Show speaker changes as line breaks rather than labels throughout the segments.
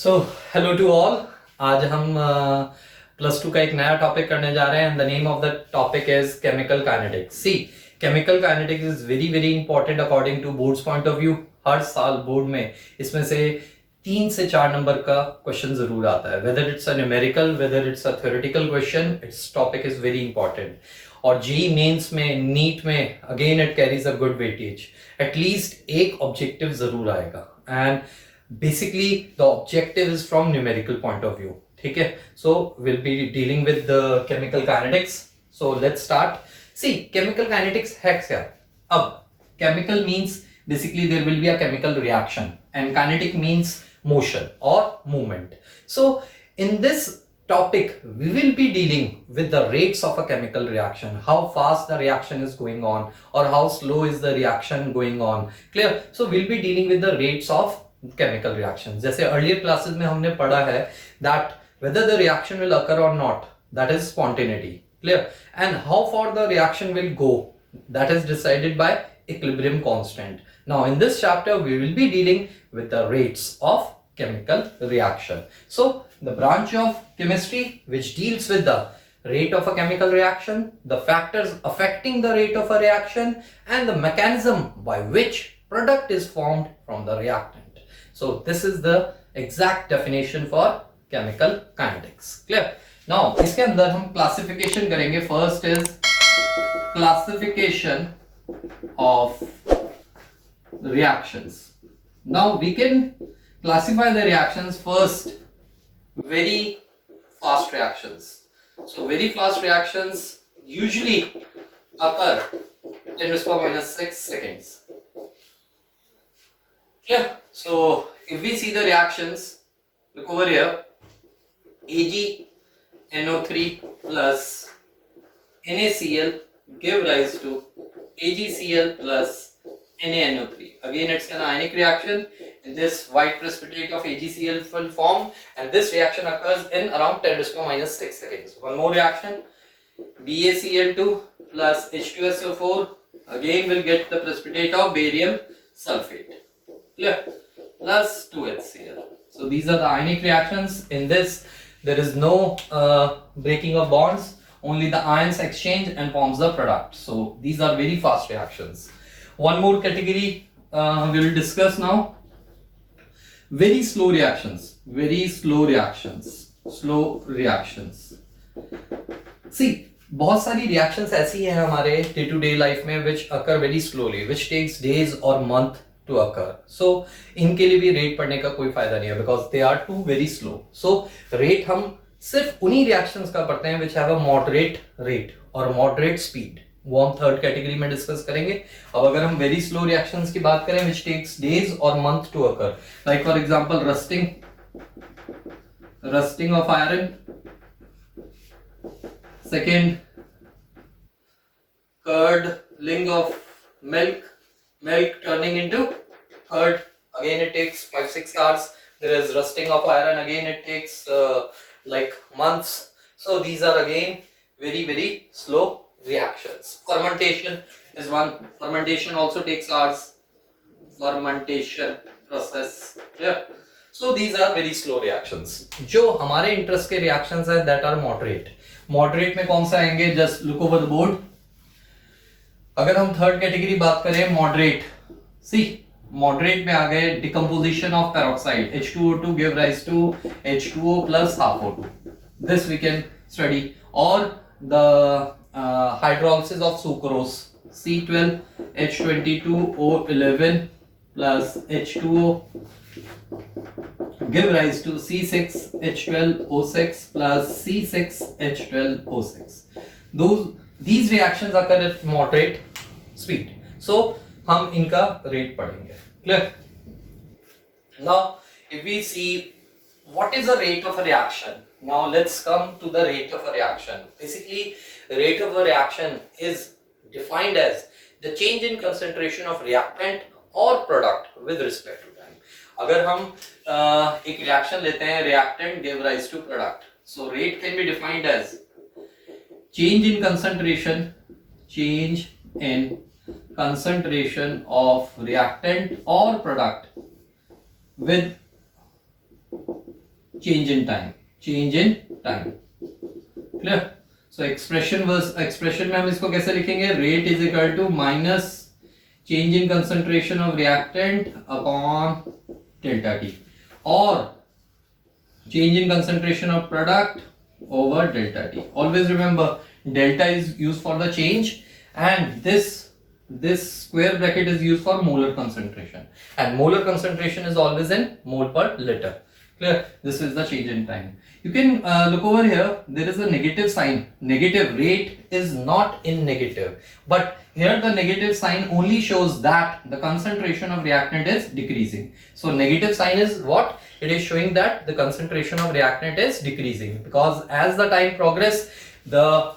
So hello to all. आज हम plus two का एक नया टॉपिक करने जा रहे हैं and the name of the topic is chemical kinetics. See, chemical kinetics is very very important according to boards point of view. हर साल बोर्ड में इसमें से 3 से 4 नंबर का क्वेश्चन जरूर आता है, whether it's a numerical, whether it's a theoretical question, it's topic is very important. और जेई मेंस में, नीट में again it carries a good weightage. At least एक ऑब्जेक्टिव जरूर आएगा and basically the objective is from numerical point of view. ठीक है, so we'll be dealing with the chemical kinetics. So let's start. See, chemical kinetics है क्या? अब chemical means basically there will be a chemical reaction and kinetic means motion or movement. So in this topic we will be dealing with the rates of a chemical reaction, how fast the reaction is going on or how slow is the reaction going on. Clear? So we'll be dealing with the rates of chemical reactions. जैसे earlier classes में हमने पढ़ा है that whether the reaction will occur or not, that is spontaneity. Clear? And how far the reaction will go, that is decided by equilibrium constant. Now in this chapter we will be dealing with the rates of chemical reaction. So the branch of chemistry which deals with the rate of a chemical reaction, the factors affecting the rate of a reaction, and the mechanism by which product is formed from the reactant. So this is the exact definition for chemical kinetics. Clear? Now इसके अंदर हम classification करेंगे. First is classification of reactions. Now we can classify the reactions first. Very fast reactions. So very fast reactions usually occur in -6 seconds. Yeah, so if we see the reactions, look over here, AgNO3 plus NaCl give rise to AgCl plus NaNO3. Again, it's an ionic reaction. In this, white precipitate of AgCl will form, and this reaction occurs in around 10⁻⁶ seconds. One more reaction, BaCl2 plus H2SO4 again will get the precipitate of barium sulfate. Clear? Plus 2HCl. So these are the ionic reactions. In this there is no breaking of bonds, only the ions exchange and forms the product. So these are very fast reactions. One more category we will discuss now, very slow reactions. Very slow reactions. Slow reactions. See, बहुत सारी reactions ऐसी हैं हमारे day to day life में which occur very slowly, which takes days or month to occur. So इनके लिए भी rate पढ़ने का कोई फायदा नहीं है because they are too very slow. So rate हम सिर्फ उन्हीं reactions का पढ़ते हैं which have a moderate rate और moderate speed. वो हम थर्ड कैटेगरी में डिस्कस करेंगे. अब अगर हम वेरी स्लो रिएक्शंस की बात करें which takes days or month to occur, like for example rusting of iron. Second, curdling of milk turning into curd, again it takes 5-6 hours. There is rusting of iron, again it takes like months. So these are again very very slow reactions. Fermentation is one. Fermentation also takes hours. Fermentation process. Yeah. So these are very slow reactions. जो हमारे interest के reactions हैं that are moderate. Moderate में कौन सा आएंगे? Just look over the board. अगर हम थर्ड कैटेगरी बात करें मॉडरेट, सी मॉडरेट में आ गए decomposition of peroxide, H2O2 give rise to H2O plus half O2. This we can study. Or the hydrolysis of sucrose, C12H22O11 plus H2O give rise to C6H12O6 plus C6H12O6. These reactions occur at moderate speed. So हम इनका rate पढ़ेंगे. Clear? Now if we see what is the rate of a reaction, now let's come to the rate of a reaction. Basically rate of a reaction is defined as the change in concentration of reactant or product with respect to time. अगर हम एक reaction लेते हैं, reactant give rise to product, so rate can be defined as change in concentration of reactant or product with change in time. Clear? So expression में हम इसको कैसे लिखेंगे? Rate is equal to minus change in concentration of reactant upon delta T, or change in concentration of product over delta T. Always remember, delta is used for the change, and this square bracket is used for molar concentration, and molar concentration is always in mole per liter. Clear? This is the change in time. You can look over here, there is a negative sign. Negative. Rate is not in negative, but here the negative sign only shows that the concentration of reactant is decreasing. So negative sign is what? It is showing that the concentration of reactant is decreasing, because as the time progresses, the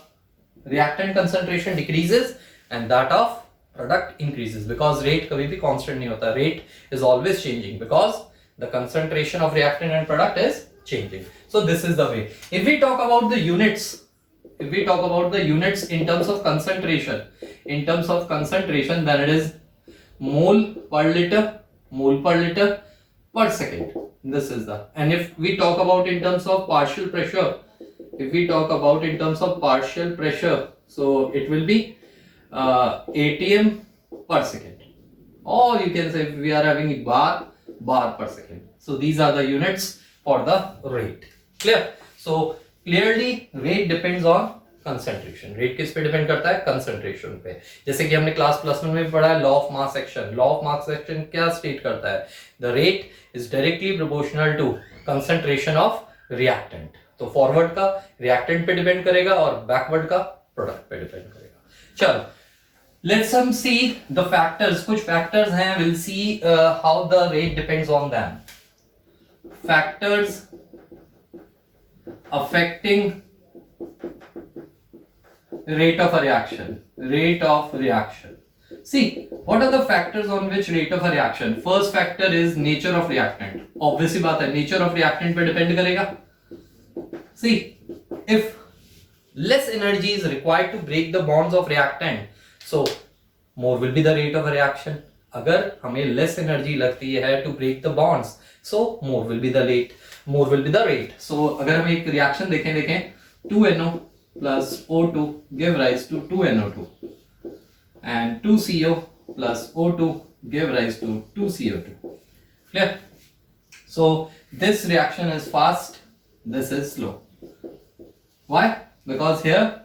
reactant concentration decreases and that of product increases, because rate कभी भी constant नहीं होता. Rate is always changing because the concentration of reactant and product is changing. So this is the way. If we talk about the units, in terms of concentration, then it is mole per liter per second. This is the. And if we talk about in terms of partial pressure, so it will be atm per second, or you can say if we are having bar per second. So these are the units for the rate. Clear? So clearly rate depends on concentration. Rate किस पे depend करता है? concentration पे. जैसे कि हमने class +1 में पढ़ा है law of mass action. Law of mass action क्या स्टेट करता है? The rate is directly proportional to concentration of reactant. तो फॉरवर्ड का reactant पे डिपेंड करेगा और बैकवर्ड का प्रोडक्ट पे डिपेंड करेगा. चलो, let's see the factors. कुछ factors हैं, we'll see how the rate depends on them. Factors affecting rate of a reaction. See, what are the factors on which rate of a reaction? First factor is nature of reactant. Obviously बात है, nature of reactant पे depend करेगा. See, if less energy is required to break the bonds of reactant, so more will be the rate of a reaction. अगर हमें less energy लगती है to break the bonds, so more will be the rate. So अगर हम एक reaction देखें 2NO plus O2 give rise to 2NO2, and 2CO plus O2 give rise to 2CO2. Clear? So this reaction is fast, this is slow. Why? Because here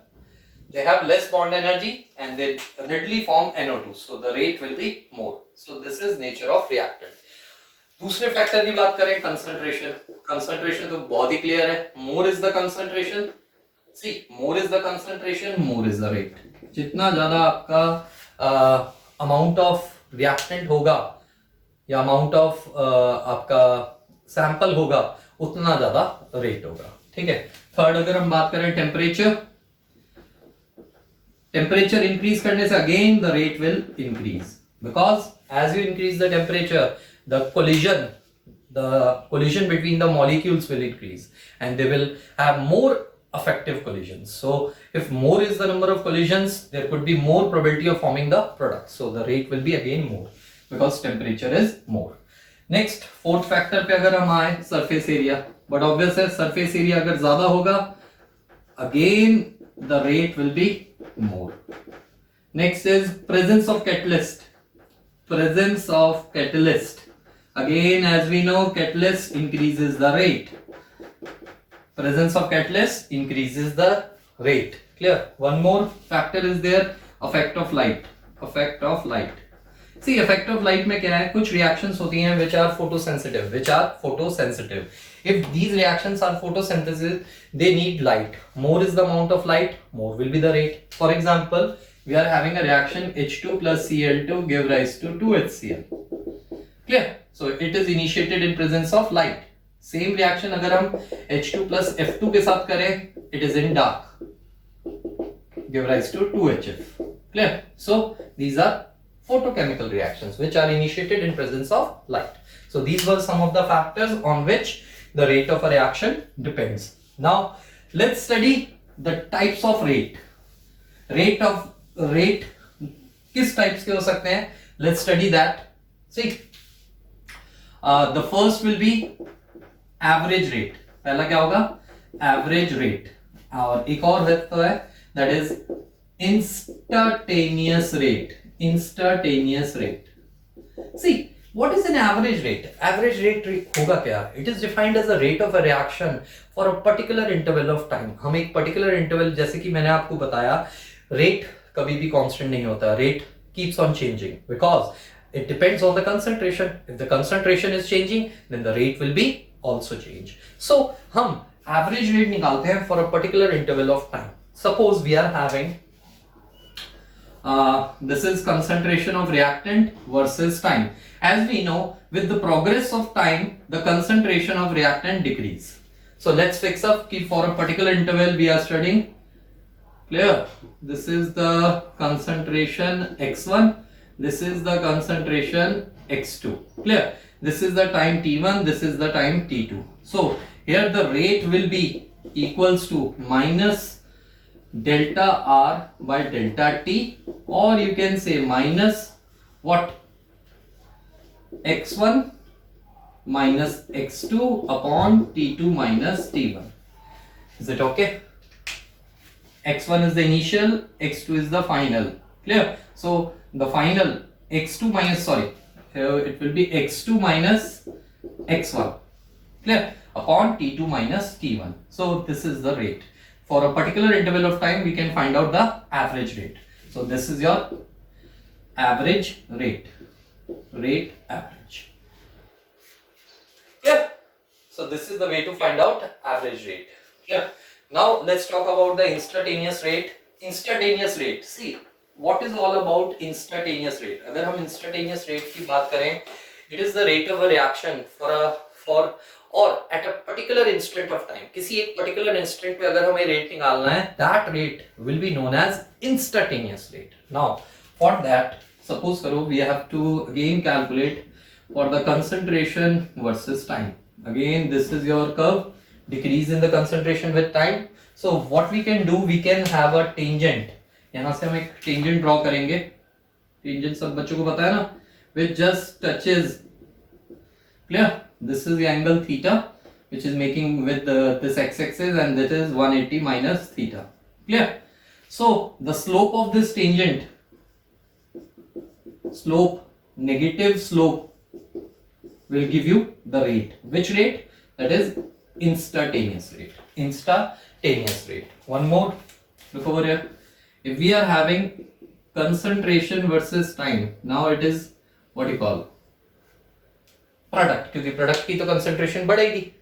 they have less bond energy and they readily form NO2, so the rate will be more. So this is nature of reactant. दूसरे factor की बात करें, concentration तो बहुत ही clear है. More is the concentration. See, more is the concentration, more is the rate. जितना ज्यादा आपका amount of reactant होगा या amount of आपका sample होगा, उतना ज्यादा rate होगा. ठीक है. थर्ड, अगर हम बात करें टेम्परेचर इंक्रीज करने से again the rate will increase, because as you increase the temperature the collision between the molecules will increase and they will have more effective collisions. So if more is the number of collisions, there could be more probability of forming the product, so the rate will be again more because temperature is more. Next, fourth factor पे अगर हम आए, surface area. But obvious है, surface area अगर ज्यादा होगा, again the rate will be more. Next is presence of catalyst. Again, as we know, catalyst increases the rate. Clear? One more factor is there, effect of light. See, effect of light में क्या है? कुछ reactions होती हैं which are photosensitive. If these reactions are photosynthesis, they need light. More is the amount of light, more will be the rate. For example, we are having a reaction H2 plus Cl2 give rise to 2HCl. Clear? So it is initiated in presence of light. Same reaction अगर हम H2 plus F2 के साथ करें, it is in dark, give rise to 2HF. Clear? So these are photochemical reactions which are initiated in presence of light. So these were some of the factors on which the rate of a reaction depends. Now let's study the types of rate. Rate किस types के हो सकते हैं? Let's study that. See, the first will be average rate. पहला क्या होगा, average rate, और एक और है that is instantaneous rate. Instantaneous rate. See what is an average rate? Average rate होगा क्या? It is defined as a rate of a reaction for a particular interval of time. हम एक particular interval, जैसे कि मैंने आपको बताया, rate कभी भी constant नहीं होता. Rate keeps on changing because it depends on the concentration. If the concentration is changing, then the rate will be also change. So हम average rate निकालते हैं for a particular interval of time. Suppose we are having this is concentration of reactant versus time. As we know, with the progress of time, the concentration of reactant decrease. So let's fix up कि for a particular interval we are studying. Clear? This is the concentration x1. This is the concentration x2. Clear? This is the time t1. This is the time t2. So here the rate will be equals to minus delta R by delta T, or you can say minus what, x1 minus x2 upon t2 minus t1. Is it okay? x1 is the initial, x2 is the final. Clear? So the final x2 minus, sorry, here it will be x2 minus x1. Clear? Upon t2 minus t1. So this is the rate. For a particular interval of time, we can find out the average rate. So this is your average rate. Rate average. Yeah. So this is the way to find out average rate. Yeah. Now let's talk about the instantaneous rate. Instantaneous rate. See, what is all about instantaneous rate? अगर हम instantaneous rate की बात करें, it is the rate of a reaction for और at a particular instant of time. किसी एक particular instant पे अगर हमें rate निकालना है, that rate will be known as instantaneous rate. Now, for that, suppose करो we have to again calculate for the concentration versus time. Again, this is your curve, decrease in the concentration with time. So what we can do, we can have a tangent. यहाँ से हम एक tangent draw करेंगे. Tangent सब बच्चों को पता है ना? Which just touches. Clear? This is the angle theta, which is making with this x-axis, and that is 180 minus theta. Clear? So the slope of this tangent, slope, negative slope, will give you the rate. Which rate? That is instantaneous rate. Instantaneous rate. One more. Look over here. If we are having concentration versus time, now it is what you call product, क्योंकि product की तो concentration बढ़ेगी.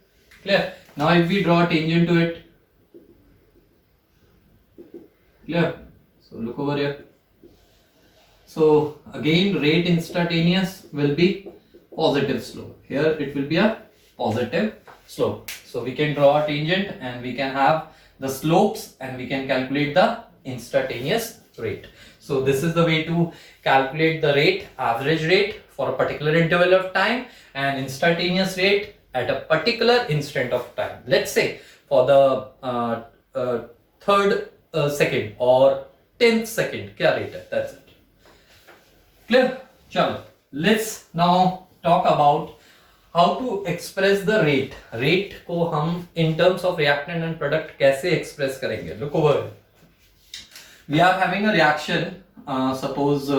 Clear? Now if we draw a tangent to it, clear? So look over here. So again, rate instantaneous will be positive slope. Here it will be a positive slope. So we can draw a tangent and we can have the slopes and we can calculate the instantaneous rate. So this is the way to calculate the rate, average rate for a particular interval of time, and instantaneous rate at a particular instant of time. Let's say for the third second or 10th second, क्या rate है? That's it. Clear? चलो, let's now talk about how to express the rate. Rate को हम in terms of reactant and product कैसे express करेंगे? Look over here. We are having a reaction. Suppose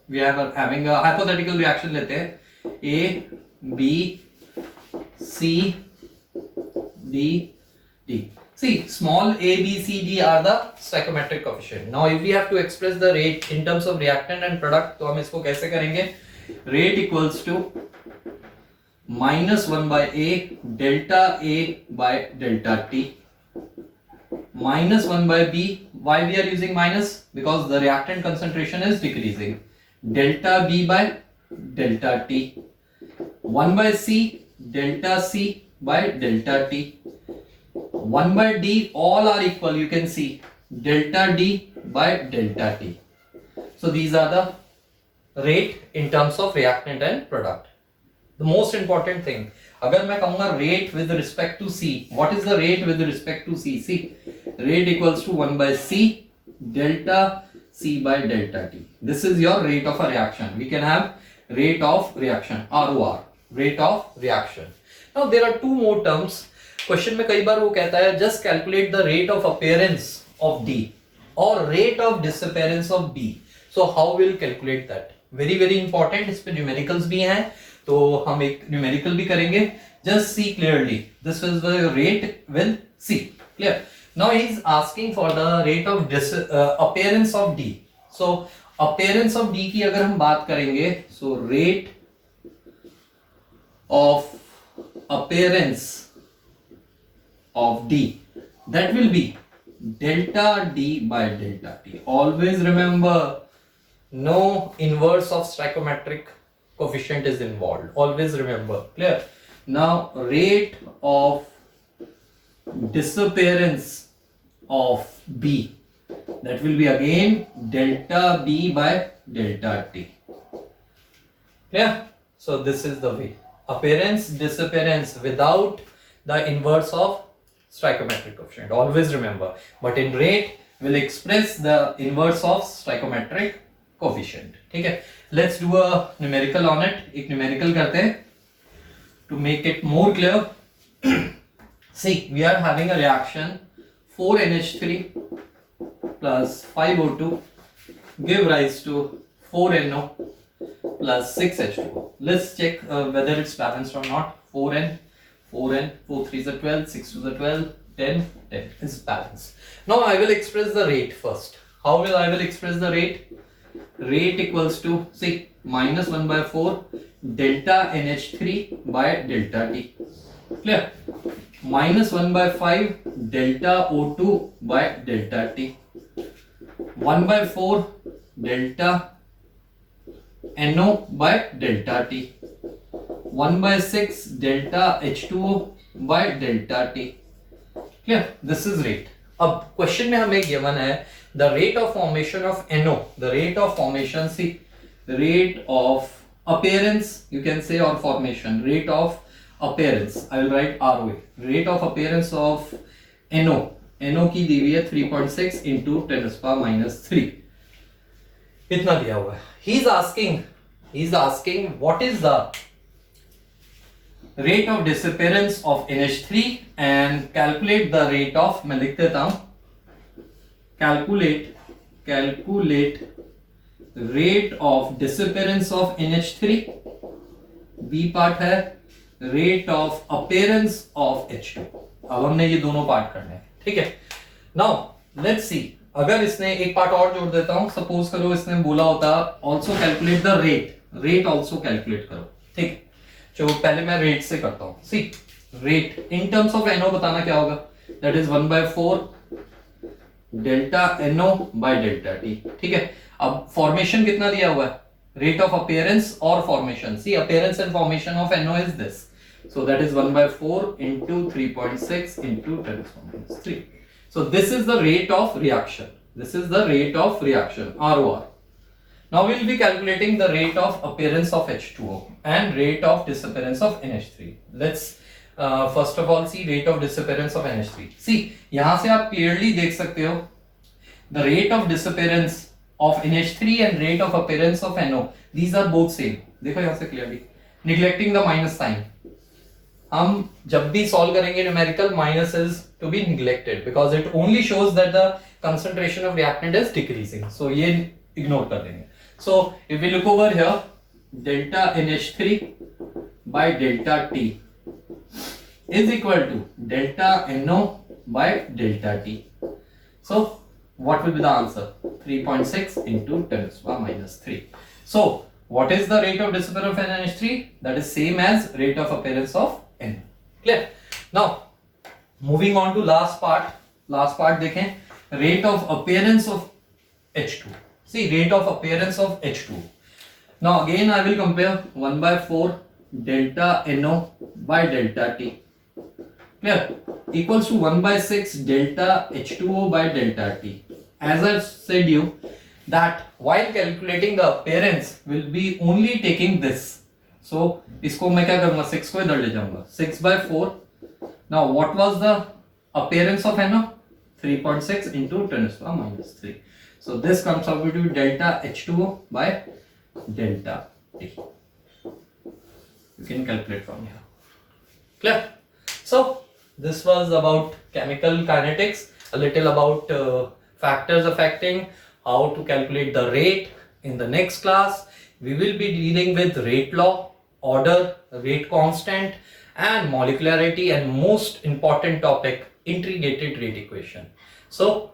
we are having a hypothetical reaction लेते हैं. A, B, C, D, D. See, small a, b, c, d are the stoichiometric coefficient. Now, if we have to express the rate in terms of reactant and product, तो हम इसको कैसे करेंगे? Rate equals to minus 1 by a by delta t minus 1 by b. Why we are using minus? Because the reactant concentration is decreasing. Delta b by delta t. 1 by c, delta c by delta t. 1 by d, all are equal, you can see. Delta d by delta t. So these are the rate in terms of reactant and product. The most important thing, अगर मैं कहूँगा rate with respect to c, what is the rate with respect to c? See, rate equals to 1 by c delta c by delta t. This is your rate of a reaction. We can have rate of reaction, ROR, rate of reaction. Now there are two more terms. Question में कई बार वो कहता है just calculate the rate of appearance of D और rate of disappearance of B, so how will calculate that, very very important. इस पे numericals भी हैं तो हम एक न्यूमेरिकल भी करेंगे। Just see clearly, this is the rate will see clear. Now he is asking for the rate of appearance of D. So appearance of D की अगर हम बात करेंगे, so rate of appearance of D, that will be delta D by delta T. Always remember, no inverse of stoichiometric coefficient is involved. Always remember, clear? Now rate of disappearance of B, that will be again delta B by delta T. Clear? So this is the way. Appearance, disappearance without the inverse of stoichiometric coefficient. Always remember. But in rate, we'll express the inverse of stoichiometric coefficient. ठीक है? Let's do a numerical on it. एक numerical करते हैं to make it more clear. See, we are having a reaction 4NH3 plus 5O2 give rise to 4NO plus 6H2O. Let's check whether it's balanced or not. 4N, 4 3 is 12, 6 2 is 12, 10 is balanced. Now I will express the rate first. How will I express the rate? Rate equals to, see, minus 1 by 4 delta NH3 by delta T. Clear? Minus 1 by 5 delta O2 by delta T. 1 by 4 delta NO by delta T. 1 by 6 delta H2O by delta T. Clear? This is rate. अब question में हमें given है the rate of formation of NO, the rate of formation, see, rate of appearance you can say, or formation, rate of appearance, I will write ROA, rate of appearance of NO, NO की दी हुई है 3.6 into 10⁻³ इतना दिया हुआ है। He's asking what is the rate of disappearance of NH3 and calculate the rate of, मैं लिख देता हूं, calculate rate of disappearance of NH3, B part है rate of appearance of H2। अब हमने ये दोनों पार्ट करने हैं, ठीक है। Now let's see, अगर इसने एक पार्ट और जोड़ देता हूं, सपोज करो इसने बोला होता also calculate the rate also calculate करो, ठीक। चलो पहले मैं रेट से करता हूं। See, rate in terms of NO बताना क्या होगा, that is 1 by 4 delta NO by delta T, ठीक है। अब फॉर्मेशन कितना दिया हुआ है, रेट ऑफ अपीयरेंस और formation, see appearance and formation of NO is this, so that is 1 by 4 into 3.6 into 10⁻³। So this is the rate of reaction. This is the rate of reaction, ROR. Now we will be calculating the rate of appearance of H2O and rate of disappearance of NH3. Let's first of all see rate of disappearance of NH3. See, यहाँ से आप clearly देख सकते हो the rate of disappearance of NH3 and rate of appearance of NO. These are both same. देखो यहाँ से clearly. Neglecting the minus sign. हम जब भी सॉल्व करेंगे numerical, minus is to be neglected because it only shows that the concentration of reactant is decreasing, so ये ignore कर देंगे। So if we look over here, delta NH3 by delta T is equal to delta NO by delta T। So what will be the answer, 3.6 into 10⁻³। सो what is the rate of disappearance of NH3? That is same as rate of appearance of N. Clear? Now moving on to last part देखें, rate of appearance of H2। See, rate of appearance of H2। Now again I will compare 1 by 4 delta NO by delta T, clear, equals to 1 by 6 delta H2O by delta T. As I said you that while calculating the appearance will be only taking this, so इसको मैं क्या करूंगा, 6 को इधर ले जाऊंगा, 6 by 4। now what was the appearance of NO, 3.6 into 10⁻³। so this comes out to delta H2O by delta T. you can calculate from here, clear? So this was about chemical kinetics, a little about factors affecting how to calculate the rate. In the next class, we will be dealing with rate law, order, rate constant, and molecularity, and most important topic, integrated rate equation. So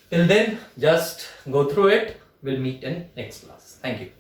till then, just go through it. We'll meet in next class. Thank you.